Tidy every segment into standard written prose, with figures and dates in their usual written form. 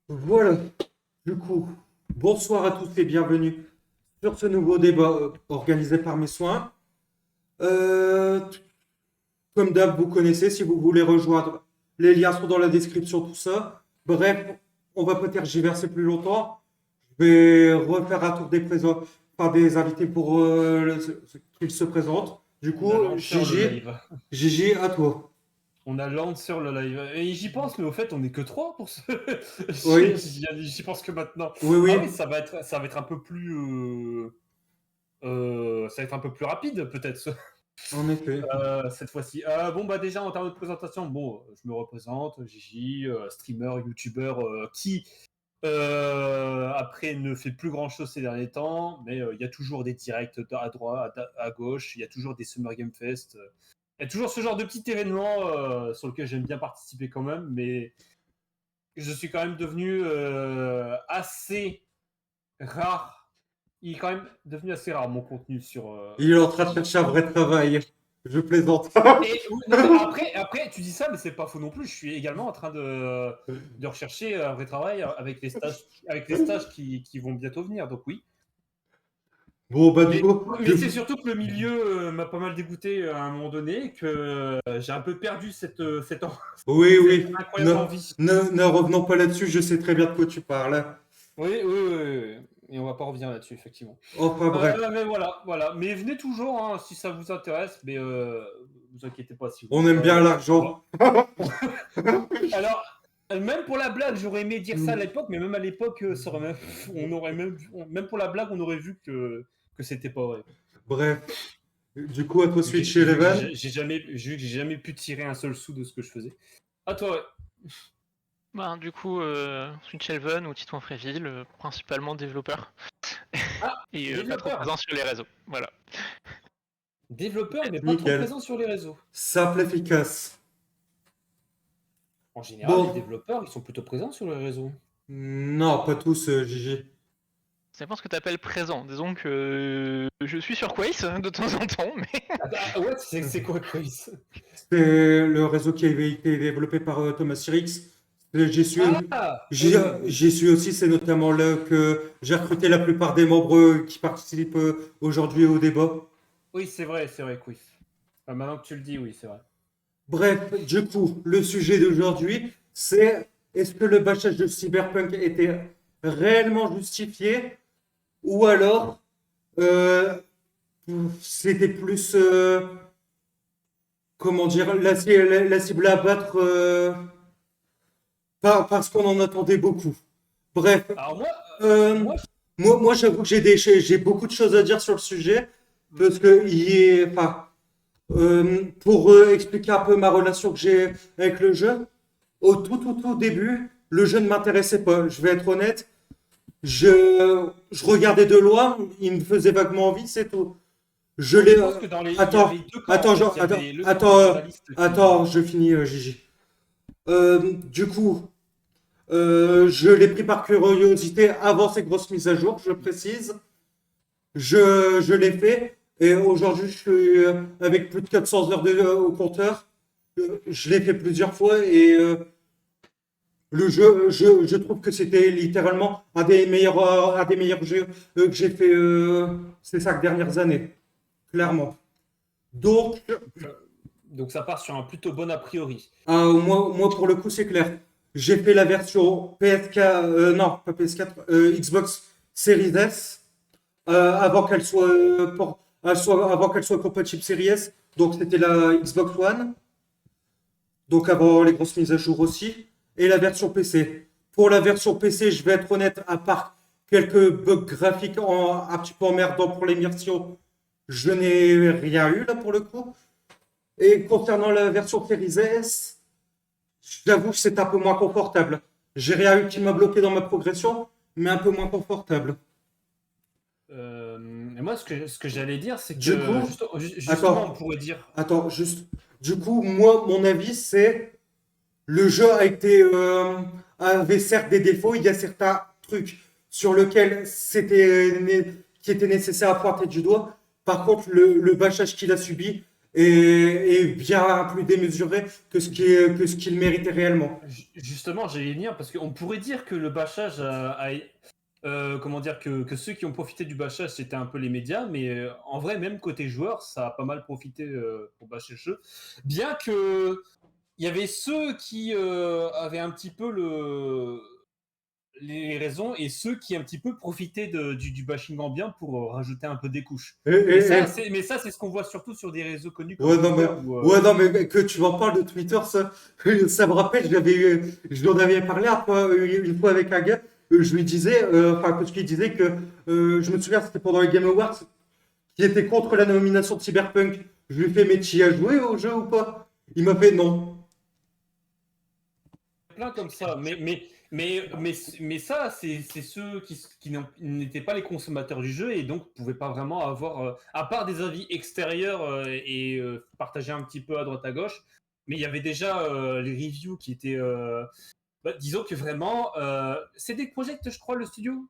Voilà, du coup, bonsoir à tous et bienvenue sur ce nouveau débat organisé par mes soins. Euh, Comme d'hab, vous connaissez, si vous voulez rejoindre, les liens sont dans la description, tout ça. Bref, on va pas tergiverser plus longtemps. Je vais refaire un tour des présents, enfin, des invités pour qu'ils se présentent. Du On coup, a Lancer le Gigi, live. Gigi, à toi. On a Lancer le live. Et j'y pense, mais au fait, on est que trois pour ce. Oui, J'y pense que maintenant. oui, Ah oui, oui, ça va être un peu plus. Ça va être un peu plus rapide, peut-être, en effet. cette fois-ci. Bon, bah, déjà, en termes de présentation, bon, je me représente, Gigi, streamer, youtubeur, qui. Après, ne fait plus grand chose ces derniers temps, mais il y a toujours des directs à droite, à gauche, il y a toujours des Summer Game Fest. Il y a toujours ce genre de petit événement sur lequel j'aime bien participer quand même, mais je suis quand même devenu assez rare. Il est quand même devenu assez rare mon contenu sur. Il est en train de chercher un vrai travail. Je plaisante. Non, mais après, tu dis ça, mais c'est pas faux non plus. Je suis également en train de rechercher un vrai travail avec les stages qui vont bientôt venir. Donc oui. Bon, bah, du Mais, coup, mais c'est surtout que le milieu m'a pas mal dégoûté à un moment donné, que j'ai un peu perdu oui, cette oui, incroyable envie. ne revenons pas là-dessus, je sais très bien de quoi tu parles. Oui, oui, oui, oui, oui. Et on va pas revenir là-dessus, effectivement. Enfin, bref, Mais voilà, voilà. Mais venez toujours, hein, si ça vous intéresse, mais vous inquiétez pas si vous on voulez aime bien pas. l'argent. Alors, même pour la blague, j'aurais aimé dire ça à l'époque, mais même à l'époque, on aurait même pour la blague, on aurait vu que c'était pas vrai. Bref, du coup, à toi, Vu que Switch j'ai vu que Eleven. j'ai jamais pu tirer un seul sou de ce que je faisais. À toi, ouais. Du coup, Switch Elven ou Titouan Fréville, principalement développeur Ah, et pas trop développeur. présent sur les réseaux. Voilà. Développeur, mais pas trop Nickel. présent sur les réseaux. Simple, efficace. En général, les Bon, développeurs, ils sont plutôt présents sur les réseaux. non, pas tous, Gigi. Ça dépend ce que tu appelles présent. Disons que je suis sur Quace de temps en temps, mais Ouais, c'est quoi, Chris? C'est le réseau qui avait été développé par Thomas Sirix. J'y suis, Ah, oui, oui, oui. j'y suis aussi, c'est notamment là que j'ai recruté la plupart des membres qui participent aujourd'hui au débat. Oui, c'est vrai, Chris. Maintenant que tu le dis, oui, c'est vrai. Bref, du coup, le sujet d'aujourd'hui, c'est est-ce que le bâchage de Cyberpunk était réellement justifié ou alors euh, c'était plus, comment dire, la cible à battre parce qu'on en attendait beaucoup. Bref, Alors euh, moi, moi j'avoue que j'ai beaucoup de choses à dire sur le sujet parce que enfin, pour expliquer un peu ma relation que j'ai avec le jeu, au tout début, le jeu ne m'intéressait pas. Je vais être honnête. Je regardais de loin, il me faisait vaguement envie, c'est tout. Je moi, je l'ai. pense que il y Attends, avait deux camps en attends, fait. Il y attends, avait le camp des attends, journalistes attends, qui. je finis, Gigi. Du coup, je l'ai pris par curiosité avant ces grosses mises à jour, je précise. Je l'ai fait et aujourd'hui, je suis avec plus de 400 heures au compteur. Je l'ai fait plusieurs fois et le jeu, je trouve que c'était littéralement un des meilleurs jeux que j'ai fait ces 5 dernières années, clairement. Donc, Donc ça part sur un plutôt bon a priori. moi, pour le coup, c'est clair. J'ai fait la version PS4, non, pas PS4, Xbox Series S, avant qu'elle soit, avant qu'elle soit compatible Series S. Donc, c'était la Xbox One. Donc, avant les grosses mises à jour aussi. Et la version PC. Pour la version PC, je vais être honnête, à part quelques bugs graphiques un petit peu emmerdants pour l'immersion, je n'ai rien eu là pour le coup. Et concernant la version Series S, j'avoue que c'est un peu moins confortable. J'ai rien eu qui m'a bloqué dans ma progression, mais un peu moins confortable. Et moi, ce que j'allais dire, c'est Du que coup, justement, on attends, pourrait dire. juste. Du coup, moi, mon avis, c'est le jeu a été avait certes des défauts. Il y a certains trucs sur lesquels qui était nécessaire à pointer du doigt. Par contre, le bâchage qu'il a subi est bien plus démesuré que que ce qu'il méritait réellement. Justement, j'allais y venir parce qu'on pourrait dire que le bâchage comment dire que ceux qui ont profité du bâchage c'était un peu les médias, mais en vrai même côté joueur ça a pas mal profité pour bâcher le jeu. Bien que il y avait ceux qui avaient un petit peu les raisons et ceux qui un petit peu profitaient du bashing ambiant pour rajouter un peu des couches. Et- et- Mais ça c'est ce qu'on voit surtout sur des réseaux connus comme Ouais, non, mais, Twitter ouais, non, mais que tu m'en parles de Twitter, ça me rappelle, je lui en avais parlé une fois avec un gars, je lui disais, enfin, parce qu'il disait que, je me souviens, c'était pendant les Game Awards, qui était contre la nomination de Cyberpunk. Je lui ai fait, mais tu y as joué au jeu ou pas? Il m'a fait non. plein comme ça. Mais ça, c'est ceux qui n'étaient pas les consommateurs du jeu et donc pouvaient pas vraiment avoir, à part des avis extérieurs et partager un petit peu à droite à gauche. Mais il y avait déjà les reviews qui étaient. Disons que vraiment. C'est des projects, je crois, le studio.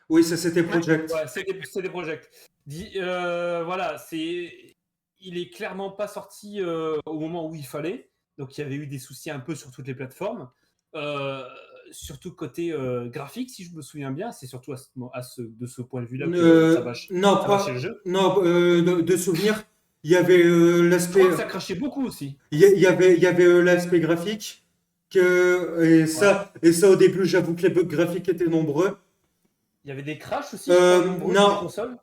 Oui, ça c'était Project. Ouais, c'est des projects. Voilà, il est clairement pas sorti au moment où il fallait. Donc il y avait eu des soucis un peu sur toutes les plateformes. Euh, Surtout côté graphique, si je me souviens bien, c'est surtout de ce point de vue-là que Non, ça bâchait pas, le jeu. non, de souvenir, il y avait Je crois que ça crachait beaucoup aussi. il y avait l'aspect graphique, et ça au début, j'avoue que les bugs graphiques étaient nombreux. Il y avait des crashs aussi, je crois, nombreux sur les Non, consoles.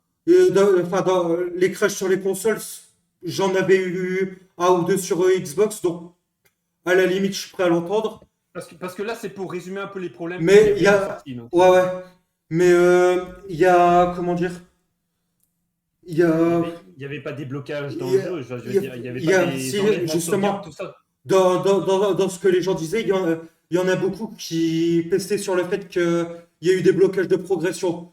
enfin, dans les crashs sur les consoles, j'en avais eu un ou deux sur Xbox, donc à la limite, je suis prêt à l'entendre. Parce que là, c'est pour résumer un peu les problèmes qu'il y Mais avait il y à la a, sortie. Donc, ouais, ouais, mais il y a, comment dire, il y a, il y avait pas des blocages dans il y le a, jeu, je veux il y a, dire, il y avait il y pas a- des si, enlèvements de sauvegarde, justement, tout ça. dans ce que les gens disaient, il y en a beaucoup qui pestaient sur le fait qu'il y a eu des blocages de progression.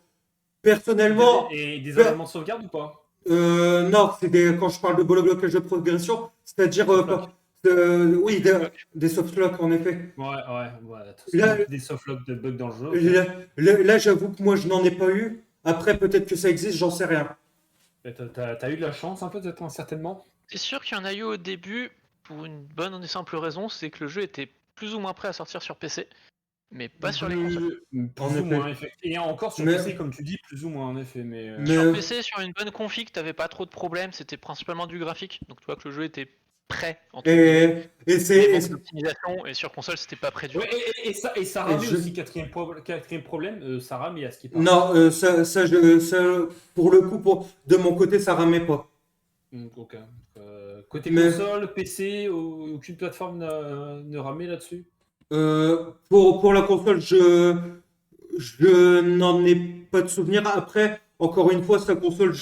Personnellement, Et des per- enlèvements de sauvegarde ou pas? non, quand je parle de blocage de progression, c'est-à-dire, Softlock. oui, des softlocks, en effet. Ouais. Là, Des softlocks de bugs dans le jeu, ok. là, j'avoue que moi, je n'en ai pas eu. Après, peut-être que ça existe, j'en sais rien. Mais t'as eu de la chance un peu, certainement? C'est sûr qu'il y en a eu au début pour une bonne et simple raison, c'est que le jeu était plus ou moins prêt à sortir sur PC, mais pas sur les consoles. En Plus ou effet. moins, et encore sur Mais- PC, comme tu dis, plus ou moins, en effet. Mais Mais, Sur PC, sur une bonne config, t'avais pas trop de problèmes, c'était principalement du graphique, donc tu vois que le jeu était prêt, entre guillemets. et Il c'est, manque d'optimisation, et sur console, c'était pas prêt du tout. ouais, et ça et ramait je- aussi, quatrième problème, ça ramait à ce qui paraît. non, pour le coup, de mon côté, ça ramait pas. Ok. Côté Mais- console, PC, aucune plateforme ne ramait là-dessus? Pour la console, je n'en ai pas de souvenir. Après, encore une fois, cette console,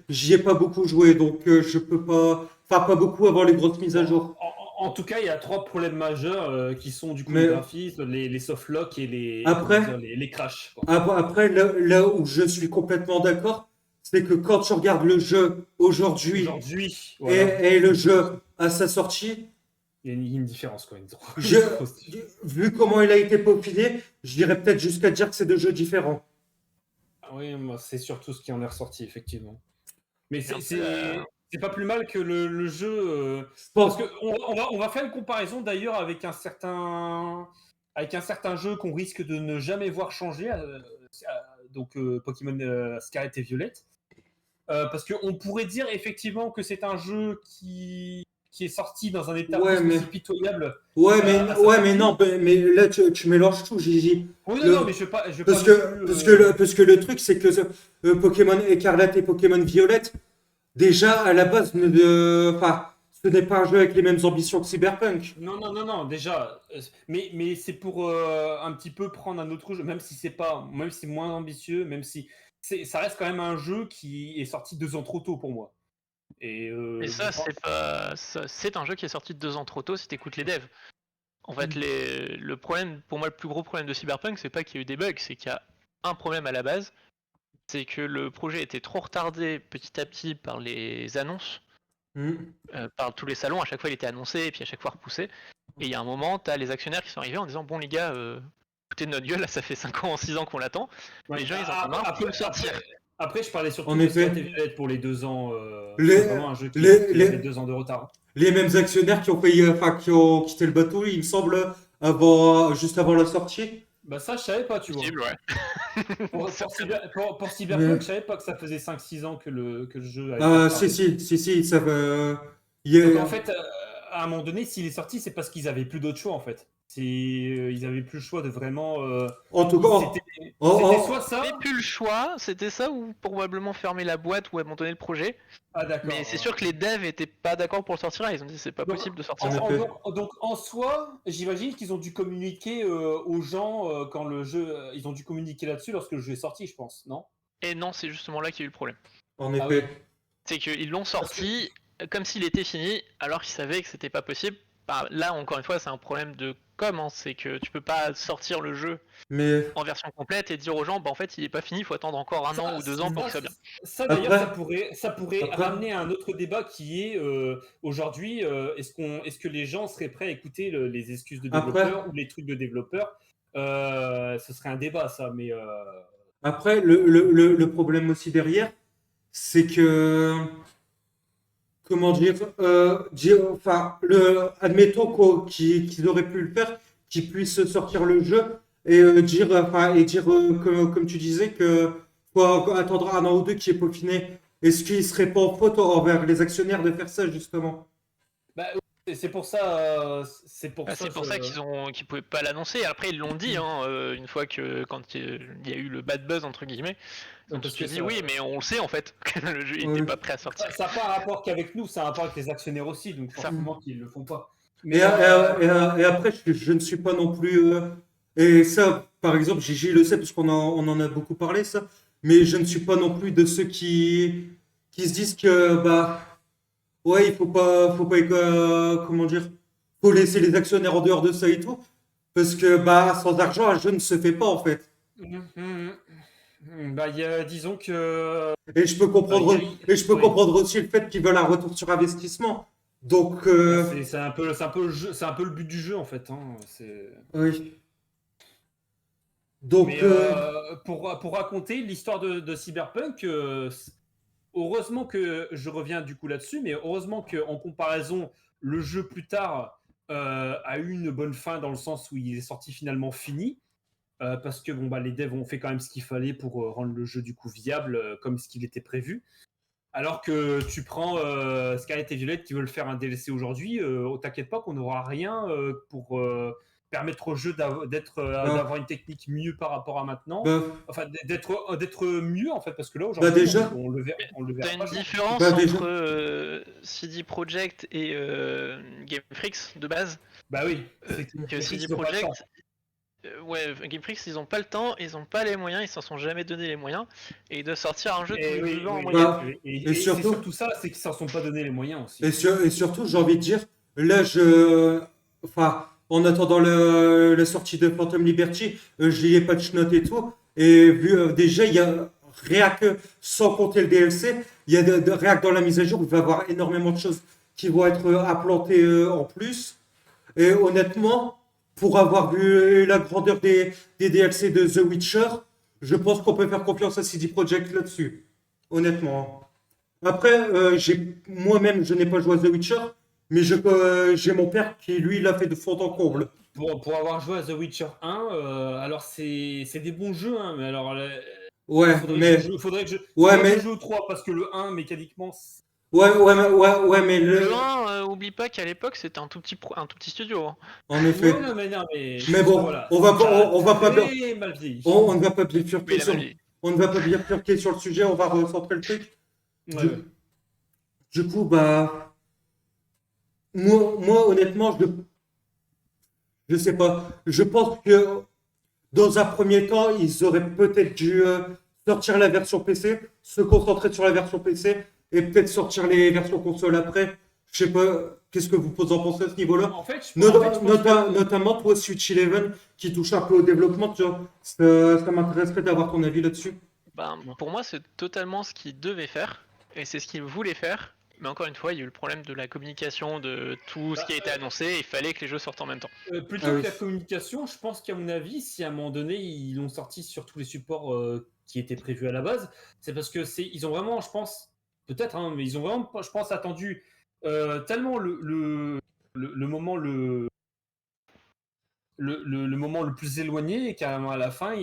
j'y ai pas beaucoup joué, donc je peux pas, enfin pas beaucoup avant les grosses mises à jour. En tout cas, il y a trois problèmes majeurs qui sont du coup Mais- les graphismes, les softlocks et Après- comment dire, les crashs, quoi. Après, là où je suis complètement d'accord, c'est que quand tu regardes le jeu aujourd'hui Aujourd'hui, voilà. et le jeu à sa sortie, Il y a une différence, quoi. je, vu comment il a été peaufiné, je dirais peut-être jusqu'à dire que c'est deux jeux différents. Oui, moi, c'est surtout ce qui en est ressorti, effectivement. Mais Et un peu, c'est pas plus mal que le jeu. Je pense Parce que on va faire une comparaison d'ailleurs avec un certain jeu qu'on risque de ne jamais voir changer, donc Pokémon Scarlet et Violet. Parce qu'on pourrait dire effectivement que c'est un jeu qui est sorti dans un état Ouais, presque mais- aussi pitoyable. Ouais, à sa mais sortie. non, mais là tu mélanges tout, Gigi. Oui, Le- non, mais je vais pas non plus, Parce que le truc, c'est que Pokémon Écarlate et Pokémon Violette, déjà à la base, enfin, ce n'est pas un jeu avec les mêmes ambitions que Cyberpunk. Non, déjà. Mais c'est pour un petit peu prendre un autre jeu, même si c'est moins ambitieux, même si ça reste quand même un jeu qui est sorti 2 ans trop tôt pour moi. Et ça, je pense- c'est pas. C'est un jeu qui est sorti 2 ans trop tôt si t'écoutes les devs. En fait, le problème, pour moi, le plus gros problème de Cyberpunk, c'est pas qu'il y a eu des bugs, c'est qu'il y a un problème à la base, c'est que le projet était trop retardé petit à petit par les annonces, Hmm. par tous les salons. À chaque fois, il était annoncé et puis à chaque fois repoussé. Et il y a un moment, t'as les actionnaires qui sont arrivés en disant bon les gars, écoutez de notre gueule, là, ça fait 5 ans, 6 ans qu'on l'attend. Ouais, Les gens, ils en ont marre, faut le sortir. Après, je parlais surtout En de effet. Scott et Violet pour les 2 ans. Les, C'est vraiment un jeu qui les, avait les, 2 ans de retard. les mêmes actionnaires qui ont payé, enfin, qui ont quitté le bateau, il me semble, juste avant la sortie. Bah ça, je savais pas, tu vois. Possible, ouais. Pour Cyberpunk, Mais, je savais pas que ça faisait 5-6 ans que le jeu avait été retardé. si, ça va. y Donc a- en fait, à un moment donné, s'il est sorti, c'est parce qu'ils avaient plus d'autre choix en fait. Ils avaient plus le choix de vraiment. en tout cas, C'était soit Ils n'avaient ça. plus le choix, c'était ça ou probablement fermer la boîte ou abandonner le projet. Ah Mais d'accord. c'est sûr que les devs étaient pas d'accord pour le sortir. Ils ont dit c'est pas Donc, possible de en sortir ça. effet. donc, en soi, j'imagine qu'ils ont dû communiquer aux gens quand le jeu. Ils ont dû communiquer là-dessus lorsque le jeu est sorti, je pense, non? Et non, c'est justement là qu'il y a eu le problème. En Ah oui. effet. C'est qu'ils l'ont Parce que sorti comme s'il était fini, alors qu'ils savaient que c'était pas possible. Bah, là, encore une fois, c'est un problème de com. Hein. C'est que tu peux pas sortir le jeu Mais en version complète et dire aux gens, bah en fait, il est pas fini, il faut attendre encore un an ou 2 ans pour que ça soit bien. Ça, d'ailleurs, après, ça pourrait après, ramener à un autre débat qui est aujourd'hui, est-ce que les gens seraient prêts à écouter les excuses de après, développeurs ou les trucs de développeurs? Ce serait un débat, ça, mais après, le problème aussi derrière, c'est que, comment enfin, admettons qu'ils auraient pu le faire, qu'ils puissent sortir le jeu comme tu disais, que faut attendre un an ou deux qui est peaufiné. Est-ce qu'il serait pas en faute envers les actionnaires de faire ça, justement? bah, c'est pour ça, c'est pour Ah, ça, c'est pour ça qu'ils pouvaient pas l'annoncer. Après, ils l'ont dit, hein, une fois que quand il y a eu le bad buzz entre guillemets, ils ont tout parce de que suite dit oui, mais on le sait en fait que le jeu Ouais. était pas prêt à sortir. ça n'a pas un rapport qu'avec nous, ça a un rapport avec les actionnaires aussi, donc Ça. forcément qu'ils le font pas. Et, Mais et après, je ne suis pas non plus. Et ça, par exemple, Gigi le sait, parce on en a beaucoup parlé, ça. Mais je ne suis pas non plus de ceux qui se disent que, bah, ouais, il faut pas, comment dire, faut laisser les actionnaires en dehors de ça et tout. Parce que, bah, sans argent, un jeu ne se fait pas, en fait. bah, disons que Et je peux comprendre, et je peux oui. comprendre aussi le fait qu'ils veulent un retour sur investissement. Donc, Bah, c'est un peu le jeu, c'est un peu le but du jeu en fait. Hein. oui. Donc, Mais pour raconter l'histoire de Cyberpunk, heureusement que je reviens du coup là-dessus, mais heureusement qu'en comparaison, le jeu plus tard a eu une bonne fin dans le sens où il est sorti finalement fini. Parce que bon, bah, les devs ont fait quand même ce qu'il fallait pour rendre le jeu du coup viable comme ce qu'il était prévu. Alors que tu prends Scarlet et Violet qui veulent faire un DLC aujourd'hui, t'inquiète pas qu'on n'aura rien pour permettre au jeu bah, d'avoir une technique mieux par rapport à maintenant. bah, Enfin, d'être mieux en fait, parce que là bah aujourd'hui, déjà, on le verra T'as pas une jouer. différence bah déjà, entre CD Projekt et Game Freak de base. Bah oui, c'est Que CD ils ont pas le temps. Projekt, ouais, Game Freak, ils ont pas le temps, ils ont pas les moyens, ils s'en sont jamais donné les moyens, et ils doivent sortir un jeu tous Et les oui, 2 ans en oui. moyenne. bah, et Et c'est surtout, surtout ça, c'est qu'ils s'en sont pas donné les moyens aussi. et surtout, j'ai envie de dire, là, enfin, en attendant la sortie de Phantom Liberty, j'ai les patch notes et tout, et vu, déjà, il y a, rien que, sans compter le DLC, il y a rien que dans la mise à jour, il va y avoir énormément de choses qui vont être implantées en plus. Et honnêtement, pour avoir vu la grandeur des DLC de The Witcher, je pense qu'on peut faire confiance à CD Projekt là-dessus. Honnêtement. Après, moi-même, je n'ai pas joué à The Witcher, mais j'ai mon père qui, lui, l'a fait de fond en comble. Pour avoir joué à The Witcher 1, alors c'est des bons jeux, hein, mais alors Ouais, mais, ouais, faudrait que je mais, joue au 3 parce que le 1, mécaniquement, ouais, mais Le 1, oublie pas qu'à l'époque c'était un tout petit studio. Hein. en ouais, effet. non, mais Mais bon, voilà, on va ça pas, a on va pas, très mal vieilli. on ne va pas Mais bifurquer il a mal sur, vieilli. on ne va pas bifurquer sur le sujet, on va recentrer le truc. Ouais, Du, ouais. du coup, bah, honnêtement, je sais pas. Je pense que dans un premier temps, ils auraient peut-être dû sortir la version PC, se concentrer sur la version PC et peut-être sortir les versions console après. Je sais pas, qu'est-ce que vous en pensez à ce niveau-là? En fait, je pense que Notamment toi, Switch Eleven, qui touche un peu au développement, tu vois, ça m'intéresserait d'avoir ton avis là-dessus. Ben, pour moi, c'est totalement ce qu'ils devaient faire, et c'est ce qu'ils voulaient faire. Mais encore une fois, il y a eu le problème de la communication, de tout ce qui a été annoncé, et il fallait que les jeux sortent en même temps. plutôt Ah que oui. la communication, je pense qu'à mon avis, si à un moment donné, ils l'ont sorti sur tous les supports qui était prévu à la base. C'est parce que ils ont vraiment, je pense, peut-être, hein, mais ils ont vraiment, je pense, attendu tellement le moment le moment le plus éloigné et qu'à la fin,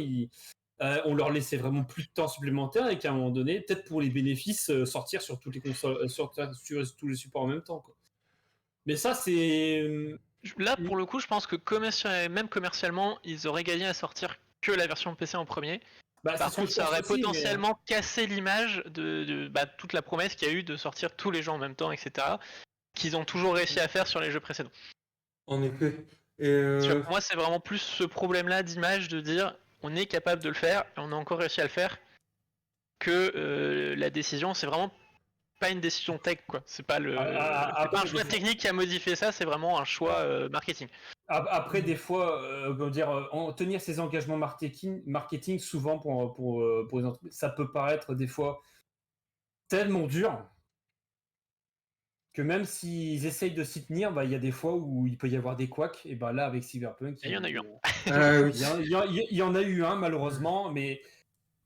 on leur laissait vraiment plus de temps supplémentaire et qu'à un moment donné, peut-être pour les bénéfices, sortir sur toutes les consoles, sur tous les supports en même temps, quoi. Mais ça, c'est. Là, pour le coup, je pense que même commercialement, ils auraient gagné à sortir que la version PC en premier. Bah, Par c'est ce que contre, je ça pense aurait aussi, mais- potentiellement cassé l'image de toute la promesse qu'il y a eu de sortir tous les jeux en même temps, etc. Qu'ils ont toujours réussi à faire sur les jeux précédents. En effet. Et Pour moi, c'est vraiment plus ce problème-là d'image de dire on est capable de le faire et on a encore réussi à le faire que la décision, c'est vraiment pas une décision tech, quoi. C'est pas Après, pas un choix technique qui a modifié ça, c'est vraiment un choix marketing. Après, des fois, comment dire, tenir ses engagements marketing souvent pour les entreprises, ça peut paraître des fois tellement dur que même s'ils essayent de s'y tenir, bah, il y a des fois où il peut y avoir des couacs. Et bah, là, avec Cyberpunk, Et il y en a eu un. oui. il y en a eu un, malheureusement, mais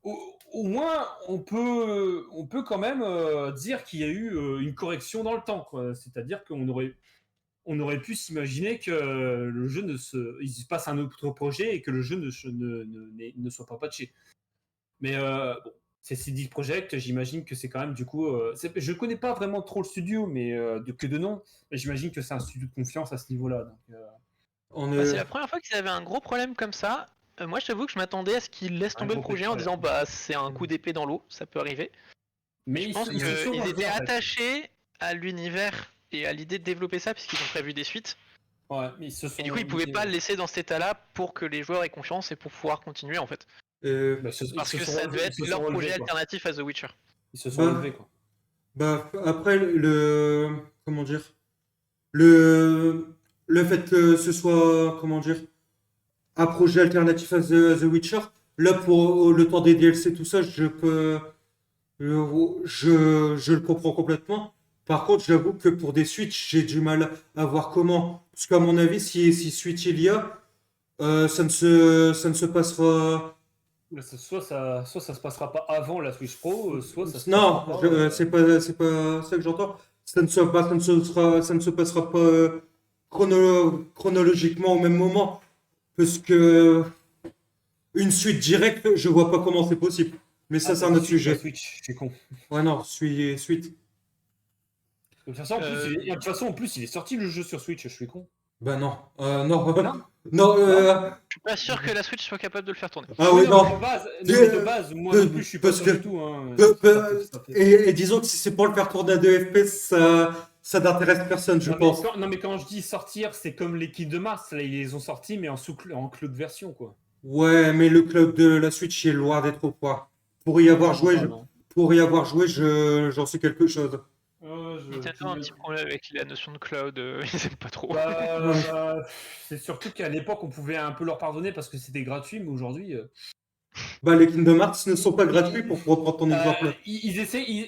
au moins, on peut quand même dire qu'il y a eu une correction dans le temps, quoi. C'est-à-dire on aurait pu s'imaginer que le jeu il se passe un autre projet et que le jeu ne soit pas patché. Mais bon, c'est CD Projekt, j'imagine que c'est quand même du coup. Je connais pas vraiment trop le studio, mais que de nom. Mais j'imagine que c'est un studio de confiance à ce niveau-là. Donc, On Bah, est... c'est la première fois qu'ils avaient un gros problème comme ça. Moi, je t'avoue que je m'attendais à ce qu'ils laissent Un tomber le gros projet en problème. disant bah c'est un coup d'épée dans l'eau, ça peut arriver. Mais Je pense ils se sont qu'ils relevé, étaient en fait. attachés à l'univers et à l'idée de développer ça puisqu'ils ont prévu des suites. Ouais, mais ils se sont Et du coup, ils pouvaient pas le laisser dans cet état-là pour que les joueurs aient confiance et pour pouvoir continuer en fait. Bah, ils Parce se que sont ça relevés- devait ils être se sont leur relevés, projet quoi. alternatif à The Witcher. Ils se sont Bah, relevés, quoi. après, comment dire, le, le fait que ce soit, comment dire, un projet alternatif à The Witcher, là, pour le temps des DLC, tout ça, je le comprends complètement. Par contre, j'avoue que pour des Switch, j'ai du mal à voir comment. Parce qu'à mon avis, si Switch il y a, ça ne se passera. Soit ça se passera pas avant la Switch Pro, soit ça se Non, passera pas. c'est pas ça que j'entends. Ça ne se passera pas chronologiquement au même moment. Parce que une suite directe, je vois pas comment c'est possible. Mais ça, c'est un autre La sujet. Switch, je suis con. Ouais, non, suite. De toute façon, en plus, Euh, de toute façon, en plus, il est sorti le jeu sur Switch, je suis con. Ben non. Non, Non. non, Je suis pas sûr que la Switch soit capable de le faire tourner. ah oui, non, non. mais de base, moi non plus, je suis pas Parce sûr que- du tout. Hein. Ça fait- Et disons que si c'est pour le faire tourner à 2 FPS, ça n'intéresse personne, je pense. Non, mais quand je dis sortir, c'est comme les Kingdom Hearts, là, ils les ont sortis, mais en cloud version, quoi. Ouais, mais le cloud de la Switch est loin d'être au point. Pour y avoir joué, Non. j'en sais quelque chose. Nintendo a un petit problème avec la notion de cloud, ils aiment pas trop. Bah, c'est surtout qu'à l'époque, on pouvait un peu leur pardonner parce que c'était gratuit, mais aujourd'hui. Bah, les Kingdom Hearts ne sont pas gratuits pour reprendre ton exemple.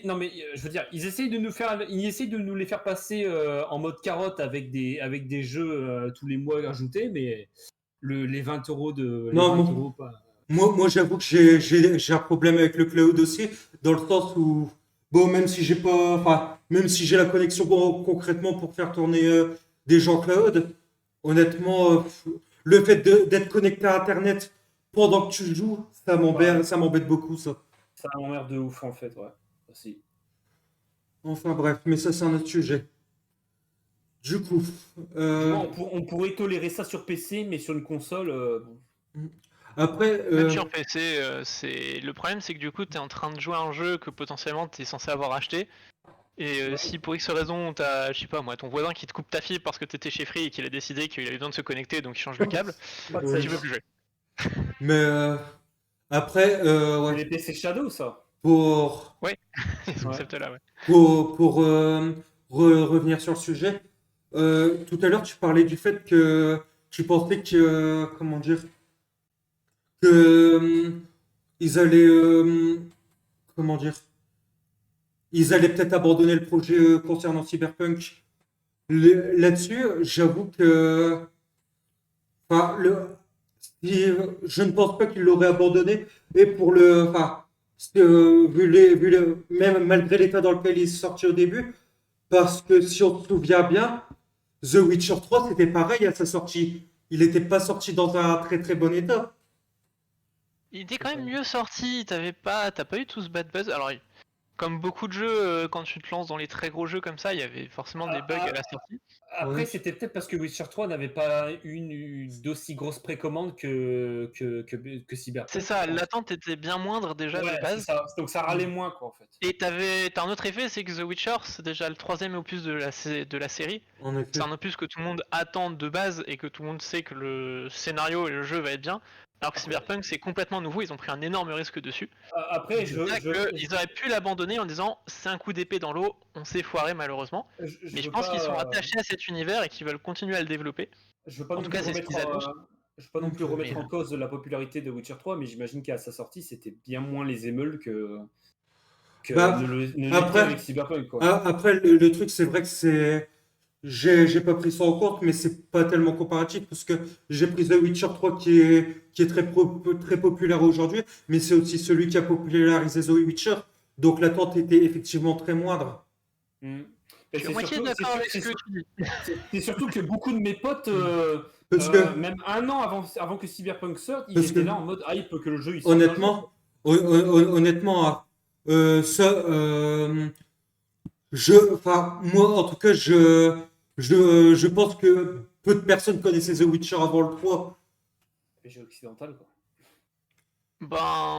Non mais je veux dire, ils essayent de nous les faire passer en mode carotte avec des jeux tous les mois ajoutés, mais les 20 euros Non, 20 euros pas. Moi j'avoue que j'ai un problème avec le cloud aussi, dans le sens où, bon, même si j'ai pas, enfin, même si j'ai la connexion concrètement pour faire tourner des jeux en cloud, honnêtement, le fait d'être connecté à Internet pendant que tu joues, ça m'embête beaucoup, ça. Ça m'emmerde de ouf en fait, ouais. Si. Enfin bref, mais ça c'est un autre sujet. Du coup, Moi, on pourrait tolérer ça sur PC, mais sur une console, bon. après, Même sur PC, le problème c'est que du coup t'es en train de jouer à un jeu que potentiellement t'es censé avoir acheté. Et si pour X raison t'as, je sais pas moi, ton voisin qui te coupe ta fibre parce que t'étais chez Free et qu'il a décidé qu'il avait besoin de se connecter donc il change le câble, Pas de Ouais. tu peux plus jouer. mais après, C'est ouais, les PC Shadow, ça. pour Ils ont accepté là, ouais. Pour revenir sur le sujet, tout à l'heure tu parlais du fait que tu pensais que, comment dire, que ils allaient, comment dire, ils allaient peut-être abandonner le projet concernant Cyberpunk. Là-dessus, j'avoue que, enfin, je ne pense pas qu'il l'aurait abandonné. Et enfin, même malgré l'état dans lequel il est sorti au début, parce que si on se souvient bien, The Witcher 3, c'était pareil à sa sortie. Il n'était pas sorti dans un très très bon état. Il était quand même mieux sorti, t'as pas eu tout ce bad buzz. Alors, comme beaucoup de jeux, quand tu te lances dans les très gros jeux comme ça, il y avait forcément des Ah, bugs à ah, la sortie. Après, Ouais. c'était peut-être parce que Witcher 3 n'avait pas une d'aussi grosse précommande que C'est Cyberpunk, je ça, pense. l'attente était bien moindre déjà de Ouais, c'est base. ça. Donc ça râlait moins, quoi, en fait. Et t'as un autre effet, c'est que The Witcher, c'est déjà le troisième opus de la série. En C'est effet. un opus que tout le monde attend de base et que tout le monde sait que le scénario et le jeu va être bien. Alors que Après, Cyberpunk, c'est complètement nouveau, ils ont pris un énorme risque dessus. après C'est ça qu'ils auraient pu l'abandonner en disant c'est un coup d'épée dans l'eau, on s'est foiré malheureusement. je Mais je veux pense qu'ils sont pas. attachés à cet univers et qu'ils veulent continuer à le développer. Je veux pas En non tout plus cas, c'est ce remettre, qu'ils annoncent. je veux pas non plus Ok. Mais remettre en cause la popularité de Witcher 3, mais j'imagine qu'à sa sortie, c'était bien moins les émeules que Bah, ne l'était avec après, Cyberpunk, quoi. après le truc, c'est vrai que j'ai pas pris ça en compte, mais c'est pas tellement comparatif parce que j'ai pris The Witcher 3 qui est très populaire aujourd'hui, mais c'est aussi celui qui a popularisé The Witcher. Donc l'attente était effectivement très moindre. Mm. je Et suis à moitié d'accord avec ce que tu dis. c'est surtout que beaucoup de mes potes, Parce que, même un an avant que Cyberpunk sorte, ils parce que étaient là en mode hype que le jeu il sorte un jour, quoi. honnêtement, honnêtement, hein, ça, enfin, moi, en tout cas, je pense que peu de personnes connaissaient The Witcher avant le 3. Les jeux occidentaux, quoi. Ben,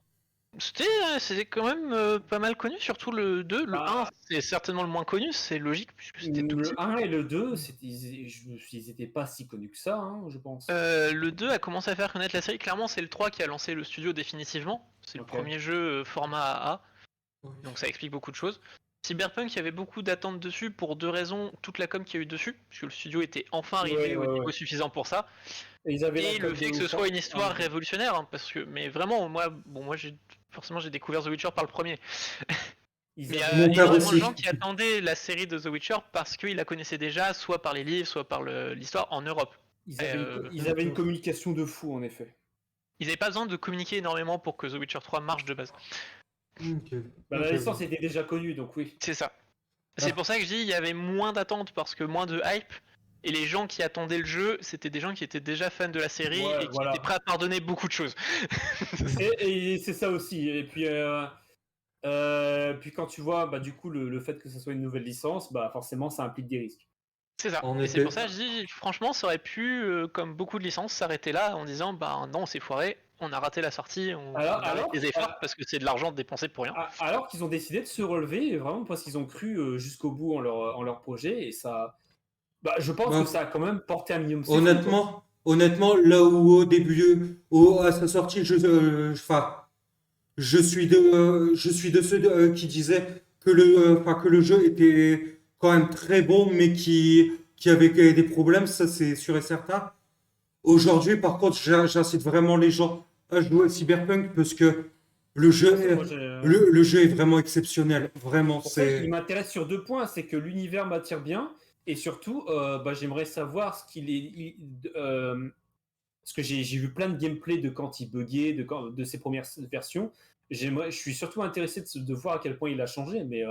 c'était quand même pas mal connu, surtout le 2. Le 1, Bah, c'est certainement le moins connu, c'est logique puisque c'était tout petit. le 1 et le 2, ils étaient pas si connus que ça, hein, je pense. Le 2 a commencé à faire connaître la série. Clairement, c'est le 3 qui a lancé le studio définitivement. C'est le Ok. premier jeu format AA, donc ça explique beaucoup de choses. Cyberpunk, il y avait beaucoup d'attentes dessus pour deux raisons. Toute la com qu'il y a eu dessus, puisque le studio était enfin Ouais, arrivé au ouais, niveau ouais. suffisant pour ça. Et ils avaient la Et le com de fait que ce ouf, soit une en histoire effet. révolutionnaire, hein, parce que, mais vraiment, moi forcément j'ai découvert The Witcher par le premier. Ils Mais il y avaient a Mon père énormément de gens aussi. qui attendaient la série de The Witcher parce qu'ils la connaissaient déjà, soit par les livres, soit par l'histoire en Europe. ils avaient une communication de fou, en effet. Ils n'avaient pas besoin de communiquer énormément pour que The Witcher 3 marche de base. Ok, Bah, la ok, licence était déjà connue, donc oui. C'est ça. C'est Ah, pour ça que je dis il y avait moins d'attentes parce que moins de hype. Et les gens qui attendaient le jeu, c'était des gens qui étaient déjà fans de la série Ouais, et qui étaient voilà. prêts à pardonner beaucoup de choses. Et c'est ça aussi. Et puis, puis quand tu vois, bah, du coup, le fait que ce soit une nouvelle licence, bah, forcément, ça implique des risques. C'est ça. en Et c'est pour effet. ça que je dis, franchement, ça aurait pu, comme beaucoup de licences, s'arrêter là en disant, bah non, on s'est foiré, on a raté la sortie, on arrête les efforts parce que c'est de l'argent dépensé pour rien. alors qu'ils ont décidé de se relever, vraiment parce qu'ils ont cru jusqu'au bout en leur projet, et ça, bah, je pense que Bah, ça a quand même porté un minimum ses fruits, quoi. honnêtement, là où au début, à sa sortie, enfin, je suis de ceux qui disaient que enfin, que le jeu était quand même très bon, mais qui avait des problèmes, ça c'est sûr et certain. Aujourd'hui, par contre, j'incite vraiment les gens à jouer à Cyberpunk parce que le jeu Pour ça, est, moi, j'ai, le jeu est vraiment exceptionnel. Vraiment, pour ça, il c'est. m'intéresse sur deux points, c'est que l'univers m'attire bien, et surtout, bah, j'aimerais savoir ce qu'il est, parce que j'ai vu plein de gameplay de quand il buguait, de ses premières versions. Je suis surtout intéressé de voir à quel point il a changé, mais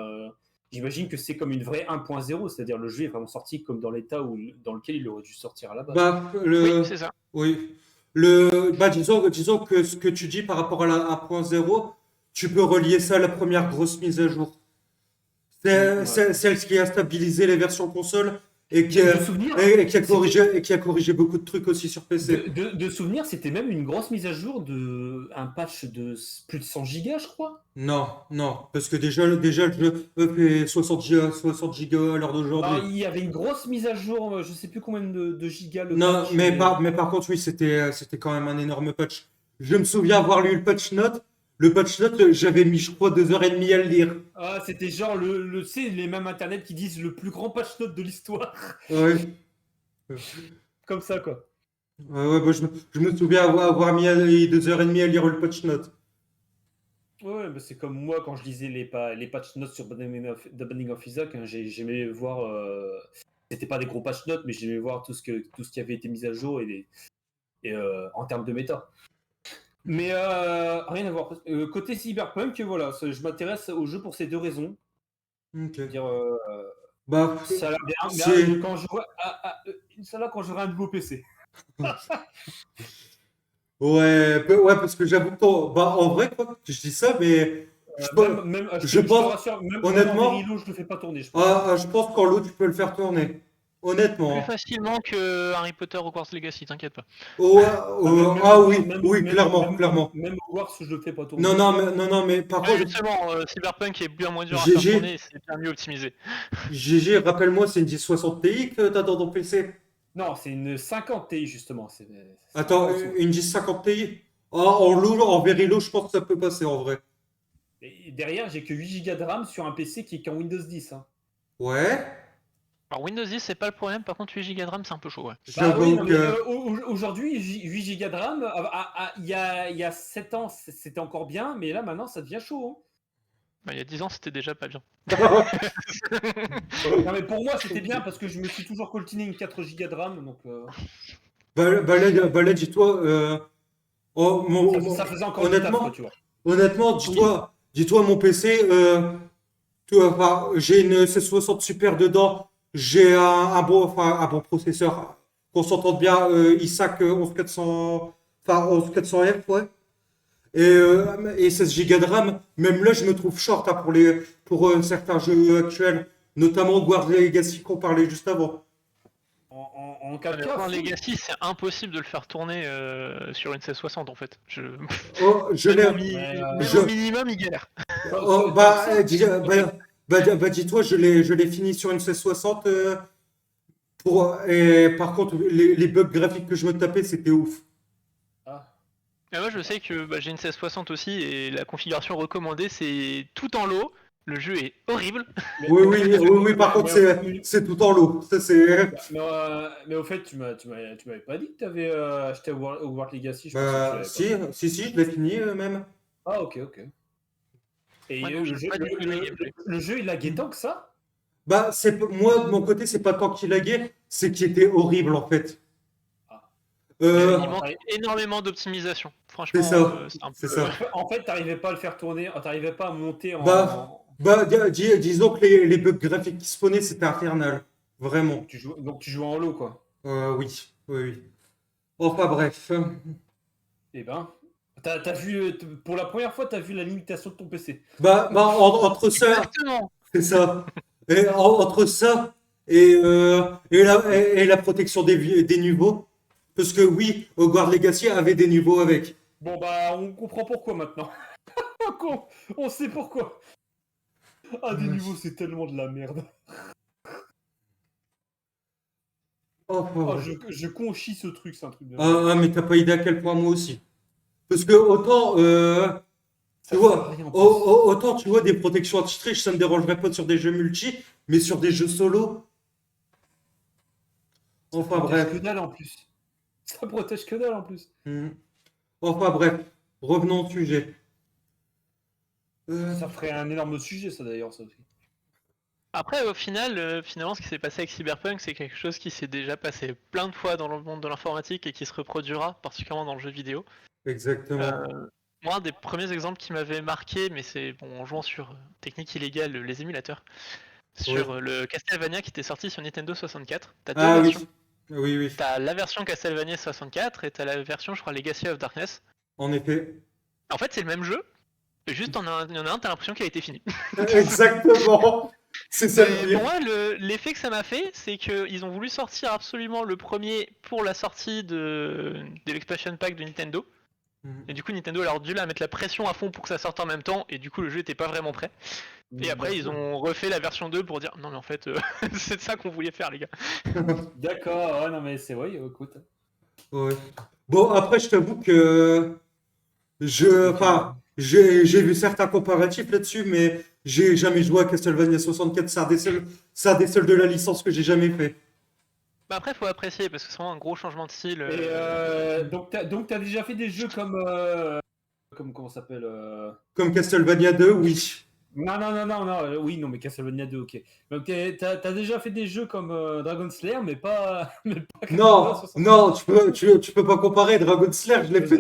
j'imagine que c'est comme une vraie 1.0, c'est-à-dire le jeu est vraiment sorti comme dans l'état dans lequel il aurait dû sortir à la base, quoi. Bah, Oui, c'est ça. oui. Disons que ce que tu dis par rapport à la 1.0, tu peux relier ça à la première grosse mise à jour. C'est Ouais. celle qui a stabilisé les versions console et qui De a, souvenir, et qui a corrigé beaucoup de trucs aussi sur PC. de souvenir, c'était même une grosse mise à jour un patch de plus de 100 gigas, je crois. Non, non, parce que déjà le jeu fait 60 gigas à l'heure Bah, d'aujourd'hui. il y avait une grosse mise à jour, je sais plus combien de gigas le Non, patch, mais mais par contre, oui, c'était quand même un énorme patch. Je me souviens avoir lu le patch note. Le patch note, j'avais mis, je crois, 2 heures et demie à le lire. ah, c'était genre tu sais, les mêmes internet qui disent le plus grand patch note de l'histoire, Ouais, comme ça, quoi. ouais, bah, je me souviens avoir mis 2 heures et demie à lire le patch note. Ouais, bah, c'est comme moi quand je lisais les patch notes sur The Binding of Isaac, hein, j'aimais voir. C'était pas des gros patch notes, mais j'aimais voir tout ce qui avait été mis à jour et en termes de méta. Mais rien à voir. Côté Cyberpunk, voilà, je m'intéresse au jeu pour ces deux raisons. Ok. Dire, Bah, ça a l'air bien, mais c'est. quand j'aurai ça quand j'aurai un nouveau PC. Ouais, ouais, parce que j'avoue que bah, en vrai, quoi, je dis ça, mais je, pe- Même, je je te pense, rassure, même en honnêtement, Verilo, je le fais pas tourner, je pense. je pense qu'en l'eau, tu peux le faire tourner. Plus Honnêtement. facilement que Harry Potter Hogwarts Legacy, t'inquiète pas. Ouais, ah oui, Même, oui, même, clairement, même, clairement. même Hogwarts, je le fais pas Non, tourner. non, mais, non, non, mais par Ouais, contre, justement, Cyberpunk est bien moins dur à faire tourner GG, et c'est bien mieux optimisé. GG, rappelle-moi, c'est une 1060 Ti que t'as dans ton PC. Non, c'est une 50 Ti, justement. C'est un peu Attends, en dessous. une 1050 Ti? Ah, en low, en very low, je pense que ça peut passer en vrai. Et derrière, j'ai que 8 Go de RAM sur un PC qui est qu'en Windows 10. Hein. Ouais, Alors Windows 10, c'est pas le problème, par contre 8 Go de RAM, c'est un peu chaud, ouais. Bah oui, j'avoue non, mais que. aujourd'hui, 8 Go de RAM, il y a 7 ans, c'était encore bien, mais là, maintenant, ça devient chaud. Hein. Bah, il y a 10 ans, c'était déjà pas bien. Non, mais pour moi, c'était bien parce que je me suis toujours coltiné une 4 Go de RAM, donc Bah là, dis-toi, oh, ça faisait encore du taf, quoi, honnêtement, tu vois. honnêtement, dis-toi, mon PC, tu vois, enfin, j'ai une C60 Super dedans, j'ai un bon processeur, qu'on s'entende bien, ISAC 11400, enfin 11400F, ouais, et 16 Go de RAM. Même là, je me trouve short hein, pour certains jeux actuels, notamment Guard Legacy qu'on parlait juste avant. En Mais 4K, Hogwarts full. Legacy, c'est impossible de le faire tourner sur une 1660 en fait. Oh, je l'ai, Mais, Même je, au minimum, il galère. oh, tant que ça. dis-toi, je l'ai fini sur une 1660. Et par contre, les bugs graphiques que je me tapais, c'était ouf. Ah. Et moi, je sais que bah, j'ai une 1660 aussi et la configuration recommandée, c'est tout en low. Le jeu est horrible. Oui, oui, oui, oui, par contre, c'est tout en lot. Ça, c'est. mais au fait, tu m'avais pas dit que tu avais acheté Hogwarts Legacy, je pensais que tu Bah, l'avais pas si, fait. si, je l'ai fini même. Ah, ok, ok. Et Ouais, non, j'aime pas du tout le gameplay. le jeu, il laguait tant que ça? Bah, moi, de mon côté, c'est pas tant qu'il laguait, c'est qu'il était horrible en fait. Ah. Euh, Il manque énormément d'optimisation. c'est Franchement, ça, c'est un c'est peu. ça. En fait, t'arrivais pas à le faire tourner, t'arrivais pas à monter Bah, en. disons que les bugs graphiques qui spawnaient, c'était infernal. Vraiment. Donc tu jouais en low, quoi. Oui, oui, oui. Enfin, bref. Eh ben, t'as vu, pour la première fois, t'as vu la limitation de ton PC. Entre ça, Exactement. c'est ça. Et entre ça et la protection des niveaux. Parce que oui, Hogwarts Legacy avait des niveaux avec. Bon, bah, on comprend pourquoi maintenant. On sait pourquoi. Ah, des niveaux, c'est tellement de la merde. Enfin, Oh, bref. je conchis ce truc, c'est un truc de merde. Ah, mais t'as pas idée à quel point moi aussi. Parce que autant, tu Ça sert à vois, rien en plus. autant tu vois des protections anti-triche, ça me dérangerait pas sur des jeux multi, mais sur des jeux solo. Ça Enfin protège bref. que dalle en plus. Ça protège que dalle en plus. Hmm. Enfin bref. Revenons au sujet. Euh, Ça ferait un énorme sujet, ça d'ailleurs, ça aussi. Après, au final, finalement, ce qui s'est passé avec Cyberpunk, c'est quelque chose qui s'est déjà passé plein de fois dans le monde de l'informatique et qui se reproduira, particulièrement dans le jeu vidéo. exactement. Moi, un des premiers exemples qui m'avait marqué, mais c'est bon, en jouant sur technique illégale, les émulateurs, Oui. sur le Castlevania qui était sorti sur Nintendo 64. T'as deux Ah oui. versions. Oui, oui. T'as la version Castlevania 64 et t'as la version, je crois, Legacy of Darkness. En effet. En fait, c'est le même jeu, juste il y en a un, t'as l'impression qu'il a été fini. Exactement. C'est ça le Et pire. pour moi, l'effet que ça m'a fait, c'est qu'ils ont voulu sortir absolument le premier pour la sortie de l'expansion pack de Nintendo. Mhm. Et du coup, Nintendo a alors dû la mettre la pression à fond pour que ça sorte en même temps, et du coup, le jeu était pas vraiment prêt. Et après, ils ont refait la version 2 pour dire non, mais en fait, c'est de ça qu'on voulait faire, les gars. D'accord, ouais, non mais c'est vrai, écoute. Ouais. Bon, après, je t'avoue que enfin, j'ai vu certains comparatifs là-dessus, mais j'ai jamais joué à Castlevania 64. C'est un des seuls de la licence que j'ai jamais fait. Bah après, faut apprécier parce que c'est vraiment un gros changement de style. Et donc t'as déjà fait des jeux comme comment ça s'appelle Comme Castlevania 2, oui. Non, oui, non, mais Castlevania 2, ok. Donc, t'as déjà fait des jeux comme Dragon Slayer, mais pas, mais pas Castlevania Non, 64. non, tu peux pas comparer. Dragon Slayer, je l'ai fait.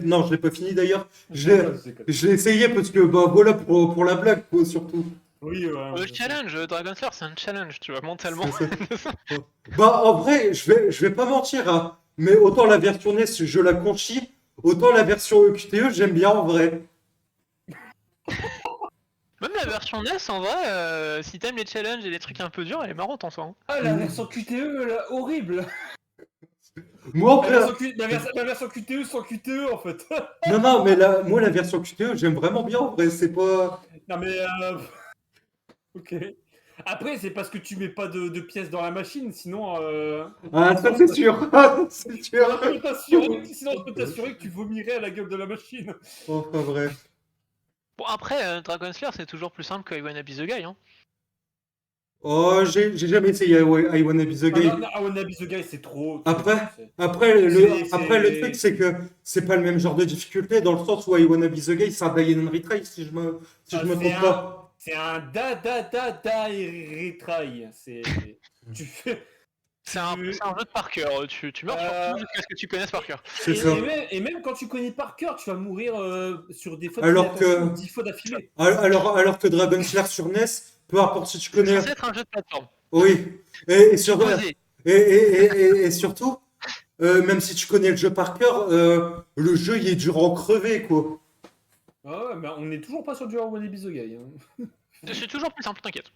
Non, je l'ai pas fini d'ailleurs. Je déconne, je déconne. Je l'ai essayé parce que, bah voilà, pour la blague, quoi, surtout. Oui, ouais. Le challenge, Dragon Slayer, c'est un challenge, tu vois, mentalement. C'est ça. Bah, en vrai, je vais pas mentir, hein, mais autant la version NES, je la conchis, autant la version QTE, j'aime bien en vrai. Même la version NES, en vrai, si t'aimes les challenges et les trucs un peu durs, elle est marrante en soi. Hein. Ah, la version QTE, là, horrible. Moi, La après, version QTE sans QTE, en fait. non, non, mais moi, la version QTE, j'aime vraiment bien en vrai, c'est pas. Non, mais... Ok. Après, c'est parce que tu mets pas de pièces dans la machine, sinon... Ah, ça, c'est sûr, c'est sûr. Sinon, je peux t'assurer que tu vomirais à la gueule de la machine. Enfin, bref. Bon, après, Dragon Slayer, c'est toujours plus simple que I Wanna Be the Guy. Hein. Oh, j'ai jamais essayé I Wanna Be the Ah Guy. non, I Wanna Be the Guy, c'est trop... Après, c'est- après, le truc, c'est que c'est pas le même genre de difficulté, dans le sens où I Wanna Be the Guy, c'est un die and retry, si je me trompe pas. C'est un retry. C'est... Tu fais... C'est un jeu de par cœur. Tu meurs sur tout jusqu'à ce que tu connaisses par cœur. C'est ça. Et même quand tu connais par cœur, tu vas mourir sur des fautes Alors d'inattention que- 10 fois d'affilée. Alors que Dragon Slayer sur NES, peu importe si tu C'est connais. censé être un jeu de plateforme. Oui. Posé. Et surtout, même si tu connais le jeu par cœur, le jeu il est dur à en crever, quoi. Ah ouais, mais on n'est toujours pas sur du I Wanna Be the Guy. Hein. C'est toujours plus simple, t'inquiète.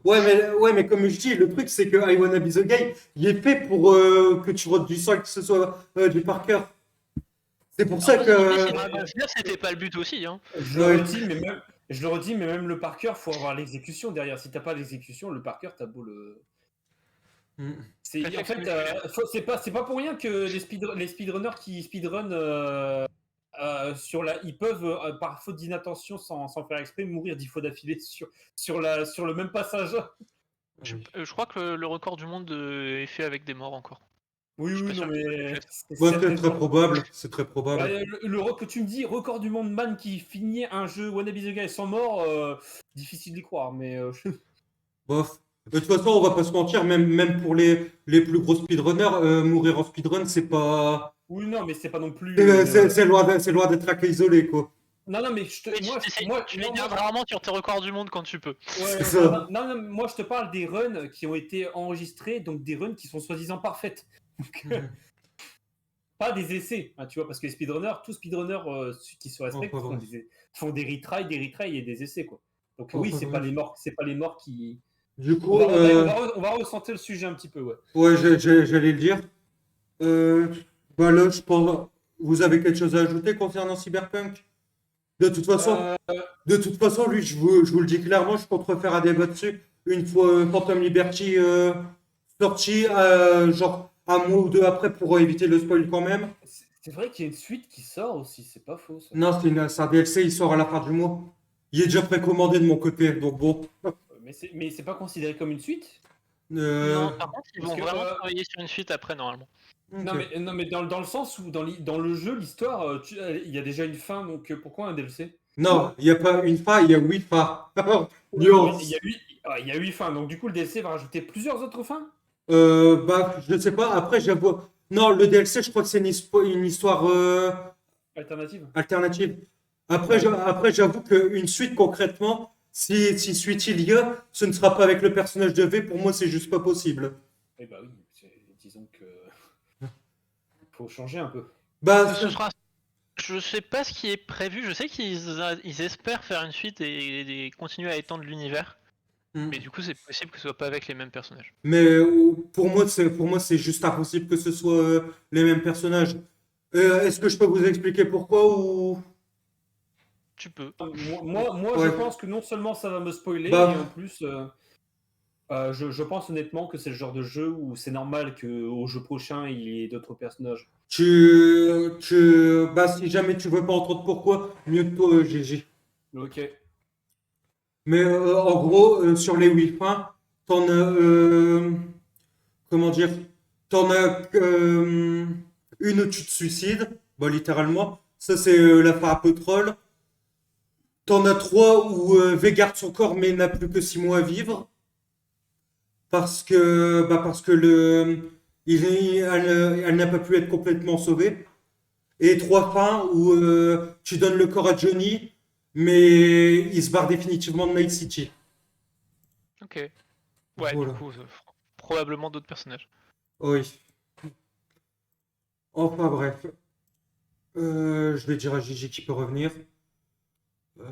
Ouais, mais comme je dis, le truc c'est que I Wanna Be the Guy, il est fait pour que tu rotes du sang, que ce soit du par cœur. C'est pour ça que. Dragon Slayer, c'était pas le but aussi. Hein. Je le redis, mais même le par cœur, faut avoir l'exécution derrière. Si t'as pas l'exécution, le par cœur, t'as beau le. Mm. En fait, c'est pas pour rien que les speedrunners qui speedrun ils peuvent, par faute d'inattention, sans faire exprès, mourir 10 fois d'affilée sur le même passage. Je crois que le record du monde est fait avec des morts encore. Oui, Je suis oui, pas sûr non, que mais. Ouais, c'est très probable. C'est très probable. Ouais, que tu me dis, record du monde man qui finit un jeu Wanna Be the Guy sans mort, difficile d'y croire, mais. Bof. De toute façon, on va pas se mentir, même pour les plus gros speedrunners, mourir en speedrun, c'est pas. Oui, non, mais c'est pas non plus. C'est loin d'être un cas isolé, quoi. Non, non, mais tu les gardes rarement sur tes records du monde quand tu peux. Ouais, ça. non, moi je te parle des runs qui ont été enregistrés, donc des runs qui sont soi-disant parfaites. Donc, pas des essais, hein, tu vois, parce que les speedrunners, tous speedrunners qui se respectent Enfin, font des retries et des essais, quoi. Donc Enfin, oui, c'est pas bref. les morts qui. Du coup, On va ressentir le sujet un petit peu, ouais. ouais, j'allais le dire. Bah là, je pense. Vous avez quelque chose à ajouter concernant Cyberpunk? De toute façon, lui, je vous le dis clairement, je compte refaire un débat dessus une fois Phantom Liberty sorti, genre un mois ou deux après pour éviter le spoil quand même. C'est vrai qu'il y a une suite qui sort aussi, c'est pas faux ça. Non, c'est un DLC, il sort à la fin du mois. Il est déjà précommandé de mon côté, donc bon. Mais c'est pas considéré comme une suite? Non, par contre, ils parce vont que, vraiment travailler sur une suite après, normalement. Ok. Non, mais dans le sens où dans le jeu, l'histoire, il y a déjà une fin, donc pourquoi un DLC? Non, il n'y a pas une fin, il y a 8 fins. Il Nuance. y a 8 fins, donc du coup le DLC va rajouter plusieurs autres fins? Bah, je sais pas, après j'avoue. Non, le DLC, je crois que c'est une histoire Alternative? alternative. Après, j'avoue qu'une suite concrètement, si suite il y a, ce ne sera pas avec le personnage de V, pour moi c'est juste pas possible. Eh bah oui, disons que faut changer un peu. Bah, Ce sera... Je sais pas ce qui est prévu, je sais qu'ils espèrent faire une suite et continuer à étendre l'univers. Hmm. Mais du coup, c'est possible que ce soit pas avec les mêmes personnages. Mais pour moi, c'est juste impossible que ce soit les mêmes personnages. Est-ce que je peux vous expliquer pourquoi ou... Tu peux. Moi Ouais. je pense que non seulement ça va me spoiler, Bah. et en plus, je pense honnêtement que c'est le genre de jeu où c'est normal qu'au jeu prochain il y ait d'autres personnages. Bah, si jamais tu veux pas entendre pourquoi, mieux de toi, GG. Ok. Mais en gros, sur les 8 points, t'en as. Comment dire? T'en as une où tu te suicides, bah, littéralement. Ça, c'est la fin un peu troll. T'en as 3 où V garde son corps mais n'a plus que 6 mois à vivre parce que elle n'a pas pu être complètement sauvée. Et 3 fins où tu donnes le corps à Johnny mais il se barre définitivement de Night City. Ok. Ouais, Voilà. du coup, probablement d'autres personnages. Oui. Enfin bref. Je vais dire à Gigi qui peut revenir. Euh,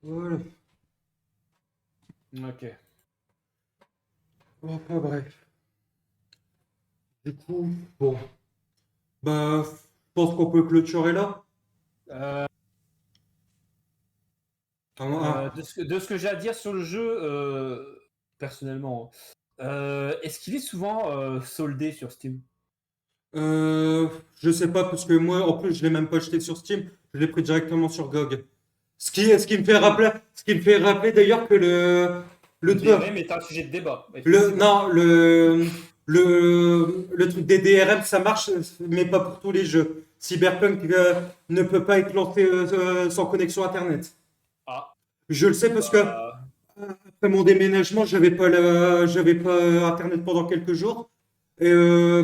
voilà. Ok. Enfin bref. Du coup, bon. Bah, je pense qu'on peut clôturer là. Euh, Ah, de ce que j'ai à dire sur le jeu, personnellement, est-ce qu'il est souvent soldé sur Steam? euh, je sais pas parce que moi, en plus, je l'ai même pas acheté sur Steam. Je l'ai pris directement sur GOG. Ce qui me fait rappeler, ce qui me fait rappeler d'ailleurs que le Le truc, DRM est un sujet de débat, effectivement. non, le truc des DRM, ça marche, mais pas pour tous les jeux. Cyberpunk ne peut pas être lancé sans connexion Internet. Ah, Je le sais parce que bah, après mon déménagement, j'avais pas Internet pendant quelques jours. Et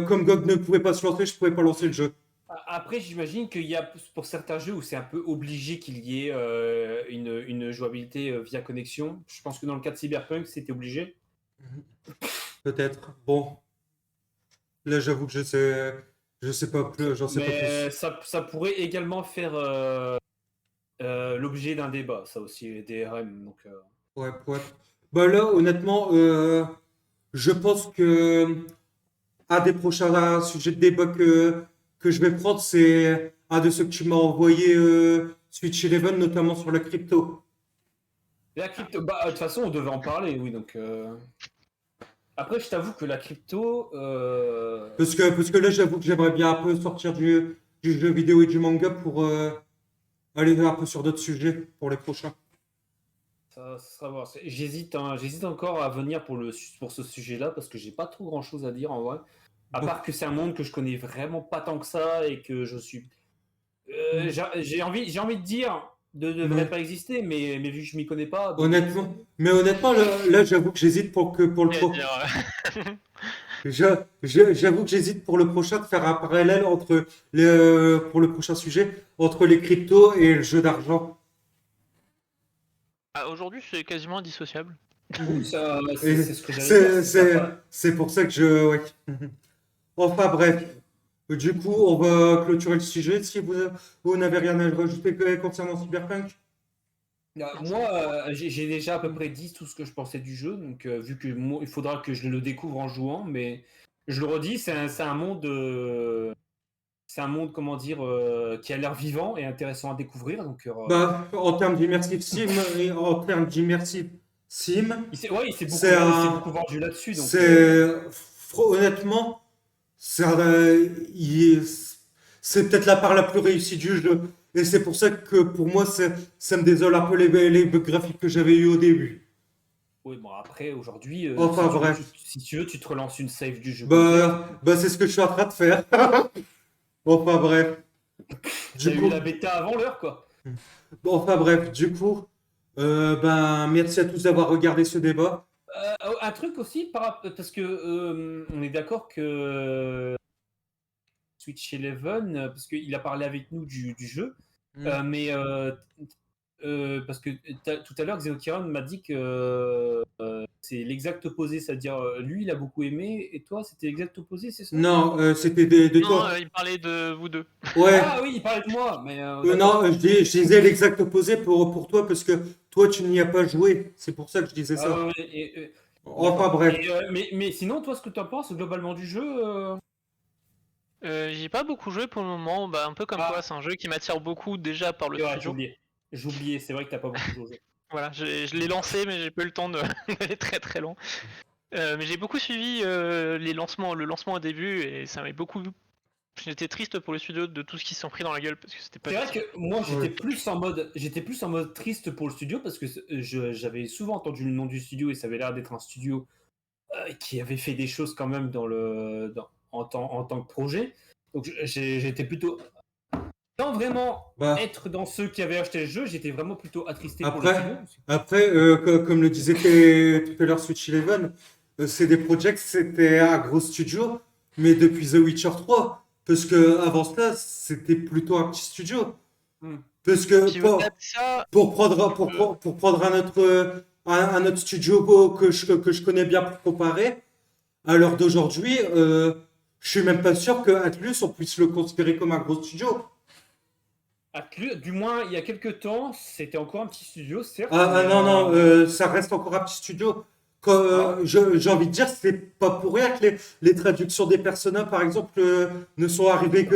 comme GOG ne pouvait pas se lancer, je pouvais pas lancer le jeu. après, j'imagine qu'il y a pour certains jeux où c'est un peu obligé qu'il y ait une jouabilité via connexion. Je pense que dans le cas de Cyberpunk, c'était obligé. Peut-être. Bon, là, j'avoue que je sais pas plus, j'en sais pas Mais plus. ça pourrait également faire l'objet d'un débat, ça aussi, les DRM. Donc, Ouais, ouais. Bah là, honnêtement, je pense que un des prochains sujets de débat que je vais prendre, c'est un de ceux que tu m'as envoyé, Switch Eleven, notamment sur la crypto. la crypto, bah, de toute façon, on devait en parler, oui. Donc, après, je t'avoue que la crypto, Parce que là, j'avoue que j'aimerais bien un peu sortir du jeu vidéo et du manga pour aller un peu sur d'autres sujets pour les prochains. ça sera voir. J'hésite, hein, j'hésite encore à venir pour ce sujet-là parce que j'ai pas trop grand-chose à dire en vrai. À Bon. part que c'est un monde que je connais vraiment pas tant que ça et que je suis. J'ai envie de dire de ne devrait Mais pas exister, mais vu que je m'y connais pas, bon. honnêtement, là, j'avoue que j'hésite pour le Et pro. dire, J'avoue que j'hésite pour le prochain de faire un parallèle entre pour le prochain sujet entre les cryptos et le jeu d'argent. ah, aujourd'hui, c'est quasiment indissociable. Oui, ça, Et c'est ce que j'allais dire. c'est pour ça que ouais. Enfin bref. Du coup, on va clôturer le sujet si vous n'avez rien à rajouter concernant Cyberpunk. Moi, j'ai déjà à peu près dit tout ce que je pensais du jeu, donc vu que moi, il faudra que je le découvre en jouant, mais je le redis, c'est un monde, comment dire, qui a l'air vivant et intéressant à découvrir. Donc, Bah, en termes d'immersive sim et en termes d'immersive sim, ouais, c'est il s'est beaucoup un, vendu là-dessus. Donc, honnêtement, c'est c'est peut-être la part la plus réussie du jeu. Et c'est pour ça que pour moi, ça me désole un peu les bugs graphiques que j'avais eu au début. oui, bon, après, aujourd'hui, Enfin bref, si tu veux, tu te relances une save du jeu complète. bah c'est ce que je suis en train de faire. Enfin bref, T'as du eu coup, la bêta avant l'heure, quoi. enfin bref, du coup, ben merci à tous d'avoir regardé ce débat. Un truc aussi, parce que on est d'accord que Switch Eleven, parce qu'il a parlé avec nous du jeu, mais parce que tout à l'heure, Xenokiran m'a dit que c'est l'exact opposé, c'est-à-dire lui, il a beaucoup aimé, et toi, c'était l'exact opposé, c'est ça? Non, c'était de Non, toi. il parlait de vous deux. Ouais, Ah oui, il parlait de moi, mais d'accord. non, je disais l'exact opposé pour toi parce que toi, tu n'y as pas joué. C'est pour ça que je disais Ah ça. ouais, Enfin d'accord. bref. Mais sinon, toi, ce que tu en penses globalement du jeu J'y ai pas beaucoup joué pour le moment, bah, un peu comme toi, Ah, c'est un jeu qui m'attire beaucoup déjà par le c'est vrai, studio. j'ai oublié, c'est vrai que t'as pas beaucoup joué au jeu. Voilà, je l'ai lancé, mais j'ai pas eu le temps d'aller très très long. Mais j'ai beaucoup suivi le lancement au début, et ça m'a beaucoup. J'étais triste pour le studio de tout ce qu'ils se sont pris dans la gueule parce que c'était pas C'est vrai facile. que moi Ouais. j'étais plus en mode triste pour le studio parce que j'avais souvent entendu le nom du studio et ça avait l'air d'être un studio qui avait fait des choses quand même en tant que projet. Donc j'étais plutôt. Sans vraiment Bah, être dans ceux qui avaient acheté le jeu, j'étais vraiment plutôt attristé pour après, le studio. après comme le disait tout à l'heure Switch Eleven, CD Projekt, c'était un gros studio, mais depuis The Witcher 3, parce que avant ça, c'était plutôt un petit studio. Hmm. Parce que Puis au-delà de ça, pour prendre un autre studio que je connais bien pour comparer, à l'heure d'aujourd'hui, je suis même pas sûr que Atlus, on puisse le considérer comme un gros studio. Atlus, du moins, il y a quelques temps, c'était encore un petit studio, certes. Non, non, ça reste encore un petit studio. J'ai envie de dire, c'est pas pour rien que les traductions des Persona, par exemple, ne sont arrivées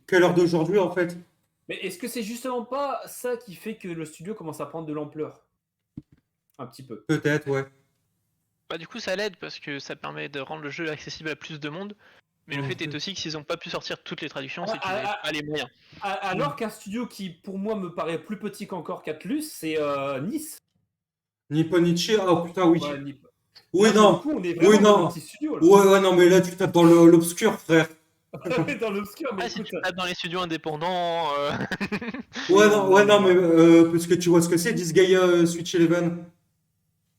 qu'à l'heure d'aujourd'hui, en fait. Mais est-ce que c'est justement pas ça qui fait que le studio commence à prendre de l'ampleur? Un petit peu. Peut-être, ouais. bah, du coup, ça l'aide parce que ça permet de rendre le jeu accessible à plus de monde. Mais le fait est aussi que s'ils n'ont pas pu sortir toutes les traductions, c'est qu'ils n'avaient pas les moyens. Alors qu'un studio qui, pour moi, me paraît plus petit qu'encore qu'Atlus, c'est Nice. Nipponichi, oh putain, oui. Ouais, Oui, Là, pour non. le coup, on est vraiment Oui, dans non. le petit studio. Là. Ouais, non, mais là, tu tapes dans l'obscur, frère. Dans l'obscur, mais Ah, si écoute, tu tapes dans les studios indépendants, Ouais, non, mais parce que tu vois ce que c'est, Disgaea Switch Eleven.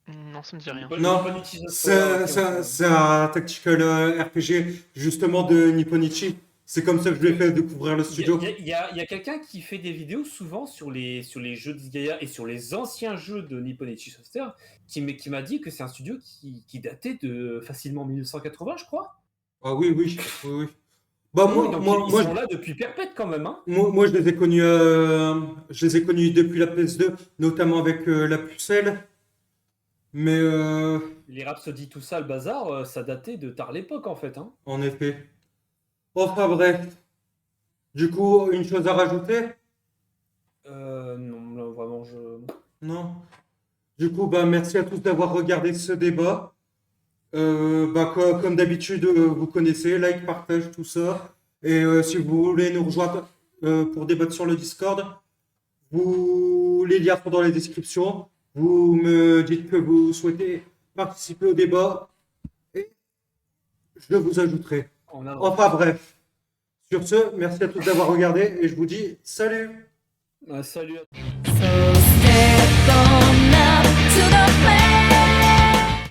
non, ça me dit rien. Non, Nipponichi Software, c'est un tactical RPG, justement, de Nipponichi. C'est comme ça que je lui ai fait découvrir le studio. Il y a quelqu'un qui fait des vidéos souvent sur les jeux de Disgaea et sur les anciens jeux de Nipponichi Software qui m'a dit que c'est un studio qui datait de facilement 1980, je crois. Ah oui, oui, oui, oui. Bah, Oui, donc ils sont là depuis perpète quand même. Hein. moi, je les ai connus depuis la PS2, notamment avec la pucelle. Mais, Les Rhapsody, tout ça, le bazar, ça datait de tard l'époque en fait. Hein. en effet. Enfin, bref. Du coup, une chose à rajouter? Non, là, vraiment, Non. Du coup, bah, merci à tous d'avoir regardé ce débat. Comme d'habitude, vous connaissez, like, partage, tout ça. Et si vous voulez nous rejoindre pour débattre sur le Discord, les liens sont dans les descriptions. Vous me dites que vous souhaitez participer au débat et je vous ajouterai. Enfin bref. Sur ce, merci à tous d'avoir regardé et je vous dis salut! salut à So step on up to the plate.